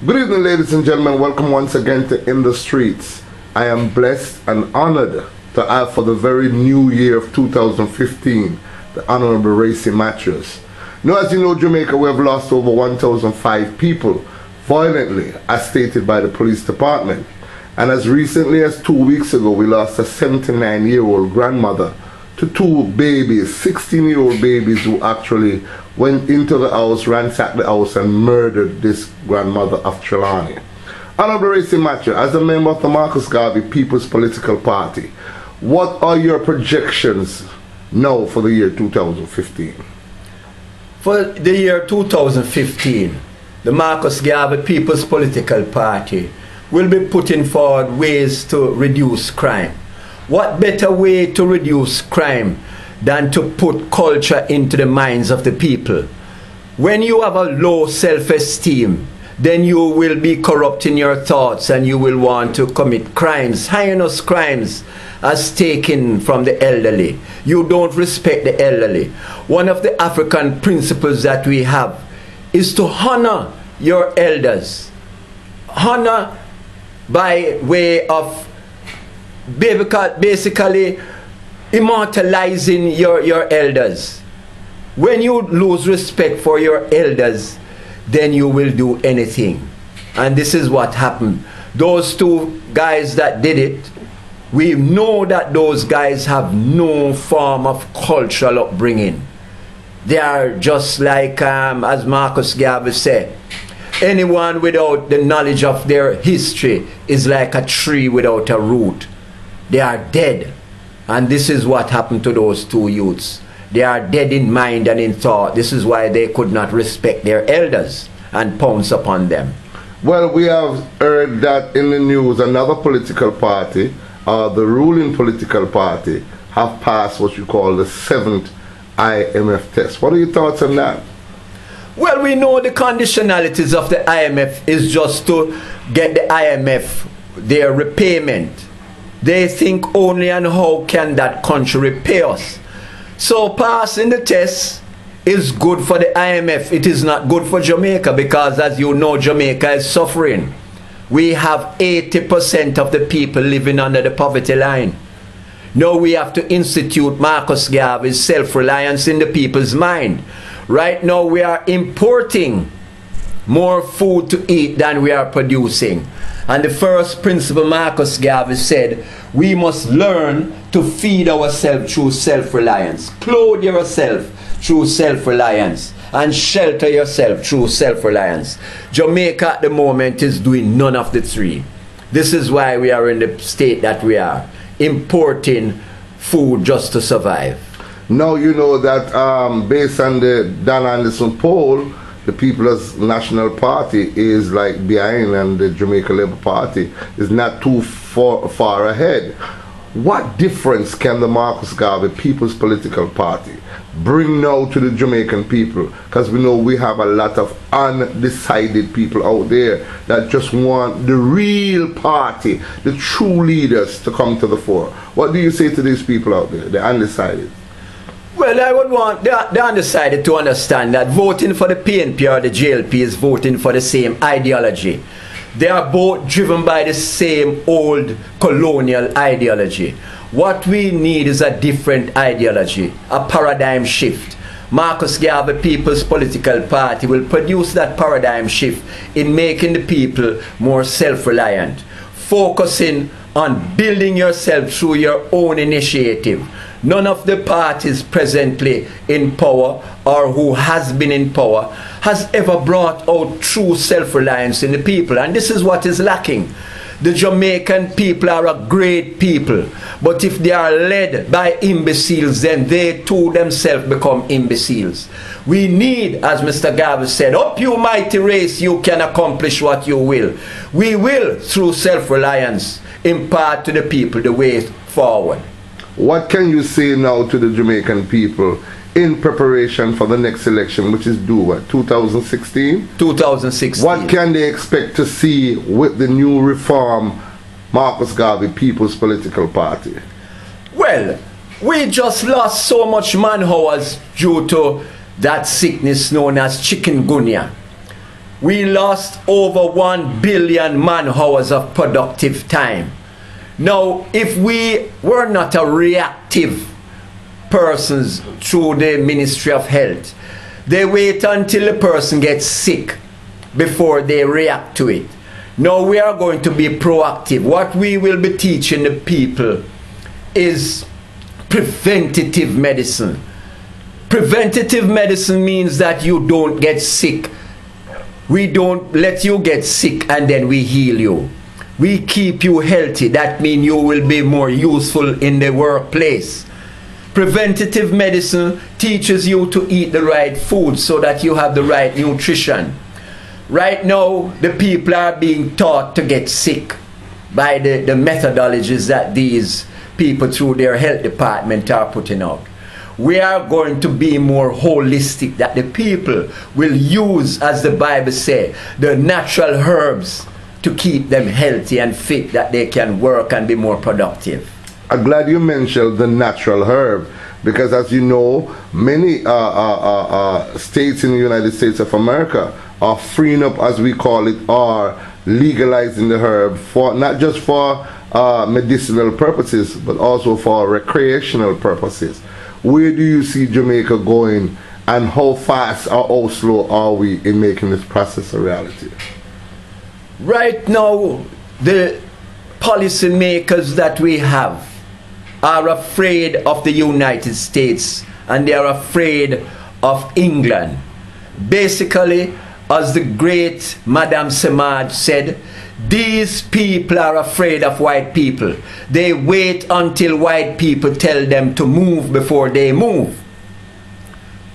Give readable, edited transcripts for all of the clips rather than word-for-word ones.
Good evening, ladies and gentlemen. Welcome once again to In the Streets. I am blessed and honored to have for the very new year of 2015 the Honorable Racy Matthews. Now, as you know, Jamaica, we have lost over 1,005 people violently, as stated by the police department. And as recently as 2 weeks ago, we lost a 79-year-old grandmother to two babies, 16-year-old babies, who actually went into the house, ransacked the house, and murdered this grandmother of Trelawney. Honorable Racy Matthews, as a member of the Marcus Garvey People's Political Party, what are your projections now for the year 2015? For the year 2015, the Marcus Garvey People's Political Party will be putting forward ways to reduce crime. What better way to reduce crime than to put culture into the minds of the people? When you have a low self-esteem, then you will be corrupt in your thoughts and you will want to commit crimes, heinous crimes, as taken from the elderly. You don't respect the elderly. One of the African principles that we have is to honor your elders. Honor by way of basically immortalizing your elders. When you lose respect for your elders, then you will do anything. And this is what happened. Those two guys that did it, we know that those guys have no form of cultural upbringing. They are just like, as Marcus Garvey said, anyone without the knowledge of their history is like a tree without a root. They are dead. And this is what happened to those two youths. They are dead in mind and in thought. This is why they could not respect their elders and pounce upon them. Well, we have heard that in the news another political party, the ruling political party, have passed what you call the 7th IMF test. What are your thoughts on that? Well, we know the conditionalities of the IMF is just to get the IMF their repayment. They think only on how can that country repay us. So passing the test is good for the IMF. It is not good for Jamaica because, as you know, Jamaica is suffering. We have 80% of the people living under the poverty line. Now we have to institute Marcus Garvey's self-reliance in the people's mind. Right now we are importing more food to eat than we are producing. And the first principle Marcus Garvey said, we must learn to feed ourselves through self-reliance. Clothe yourself through self-reliance. And shelter yourself through self-reliance. Jamaica at the moment is doing none of the three. This is why we are in the state that we are. Importing food just to survive. Now you know that based on the Dan Anderson poll, the People's National Party is like behind, and the Jamaica Labour Party is not too far ahead. What difference can the Marcus Garvey People's Political Party bring now to the Jamaican people? Because we know we have a lot of undecided people out there that just want the real party, the true leaders to come to the fore. What do you say to these people out there, the undecided? Well, I would want the undecided to understand that voting for the PNP or the JLP is voting for the same ideology. They are both driven by the same old colonial ideology. What we need is a different ideology, a paradigm shift. Marcus Garvey People's Political Party will produce that paradigm shift in making the people more self-reliant, focusing on building yourself through your own initiative. None of the parties presently in power or who has been in power has ever brought out true self-reliance in the people, and this is what is lacking. The Jamaican people are a great people, but if they are led by imbeciles, then they too themselves become imbeciles. We need, as Mr. Garvey said, up you mighty race, you can accomplish what you will. We will, through self-reliance, impart to the people the way forward. What can you say now to the Jamaican people in preparation for the next election, which is due, what, 2016? 2016. What can they expect to see with the new reform Marcus Garvey People's Political Party? Well, we just lost so much man-hours due to that sickness known as chikungunya. We lost over 1 billion man-hours of productive time. Now, if we were not a reactive persons through the Ministry of Health, they wait until the person gets sick before they react to it. Now we are going to be proactive. What we will be teaching the people is preventative medicine. Preventative medicine means that you don't get sick. We don't let you get sick and then we heal you. We keep you healthy. That means you will be more useful in the workplace. Preventative medicine teaches you to eat the right food so that you have the right nutrition. Right now, the people are being taught to get sick by the methodologies that these people through their health department are putting out. We are going to be more holistic, that the people will use, as the Bible says, the natural herbs to keep them healthy and fit, that they can work and be more productive. I'm glad you mentioned the natural herb, because as you know, many states in the United States of America are freeing up, as we call it, or legalizing the herb for not just for medicinal purposes, but also for recreational purposes. Where do you see Jamaica going, and how fast or how slow are we in making this process a reality? Right now, the policy makers that we have are afraid of the United States and they are afraid of England. Basically, as the great Madame Samad said, these people are afraid of white people. They wait until white people tell them to move before they move.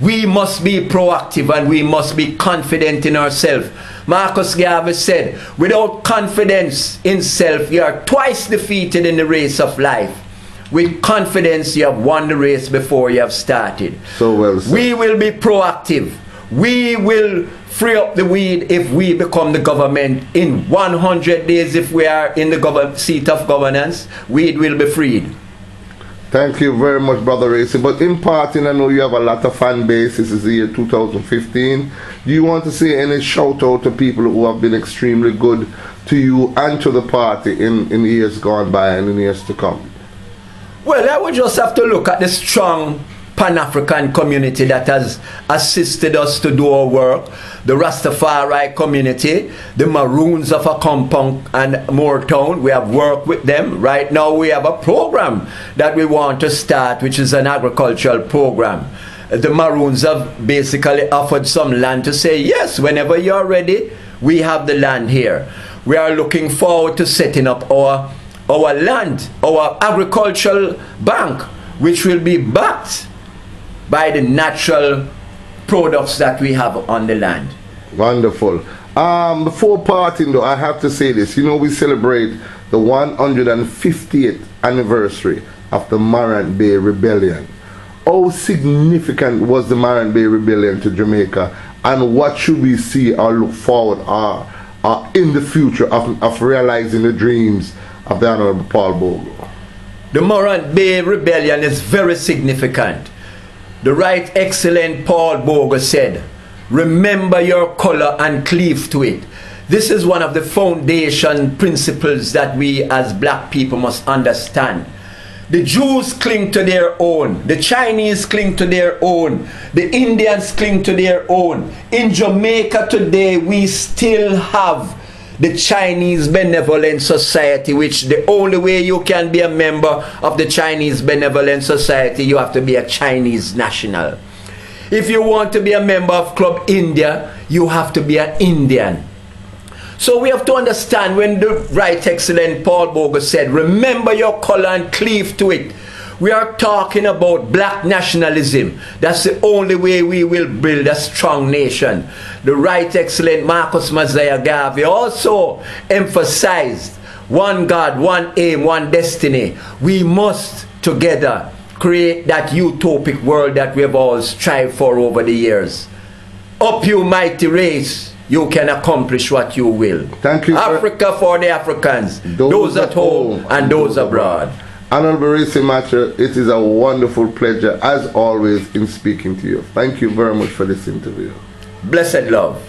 We must be proactive and we must be confident in ourselves. Marcus Garvey said, without confidence in self, you are twice defeated in the race of life. With confidence, you have won the race before you have started. So well said. We will be proactive. We will free up the weed if we become the government. In 100 days, if we are in the seat of governance, weed will be freed. Thank you very much, Brother Racy. But in parting, I know you have a lot of fan base. This is the year 2015. Do you want to say any shout out to people who have been extremely good to you and to the party in years gone by and in years to come? Well, I would just have to look at the strong Pan-African community that has assisted us to do our work. The Rastafari community, the Maroons of Akompong and Moortown, we have worked with them. Right now we have a program that we want to start, which is an agricultural program. The Maroons have basically offered some land to say, yes, whenever you're ready, we have the land here. We are looking forward to setting up our land, our agricultural bank, which will be backed by the natural products that we have on the land. Wonderful. Before parting though, I have to say this. You know, we celebrate the 150th anniversary of the Morant Bay Rebellion. How significant was the Morant Bay Rebellion to Jamaica, and what should we see or look forward in the future of realizing the dreams of the Honorable Paul Bogle? The Morant Bay Rebellion is very significant. The Right Excellent Paul Bogle said, remember your color and cleave to it. This is one of the foundation principles that we as black people must understand. The Jews cling to their own. The Chinese cling to their own. The Indians cling to their own. In Jamaica today, we still have the Chinese Benevolent Society, which the only way you can be a member of the Chinese Benevolent Society, you have to be a Chinese national. If you want to be a member of Club India, you have to be an Indian. So we have to understand when the Right Excellent Paul Bogle said, remember your color and cleave to it. We are talking about black nationalism. That's the only way we will build a strong nation. The Right Excellent Marcus Garvey also emphasized one God, one aim, one destiny. We must together create that utopic world that we have all strived for over the years. Up you mighty race, you can accomplish what you will. Thank you. Africa for the Africans, those at home and those abroad. Honorable Racy Matthews, it is a wonderful pleasure, as always, in speaking to you. Thank you very much for this interview. Blessed love.